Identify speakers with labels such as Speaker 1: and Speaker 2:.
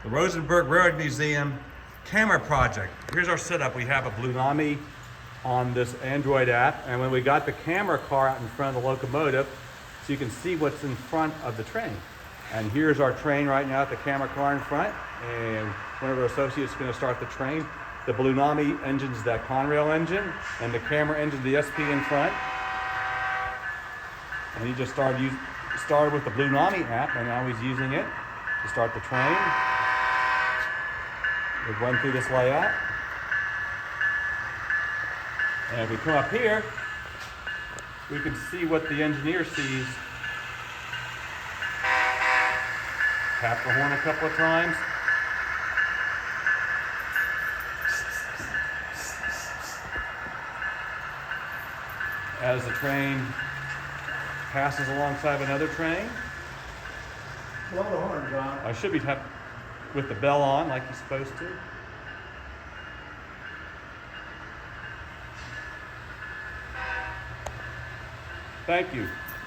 Speaker 1: The Rosenberg Railroad Museum camera project. Here's our setup. We have a Blunami on this Android app, and when we got the camera car out in front of the locomotive, so you can see what's in front of the train. And here's our train right now at the camera car in front, and one of our associates is going to start the train. The Blunami engine's that Conrail engine, and the camera engine, the SP in front. And he just started with the Blunami app, and now he's using it to start the train. We'll run through this layout. And if we come up here, we can see what the engineer sees. Tap the horn a couple of times. As the train passes alongside another train.
Speaker 2: Blow the horn, John.
Speaker 1: I should be tapped with the bell on like you're supposed to. Thank you.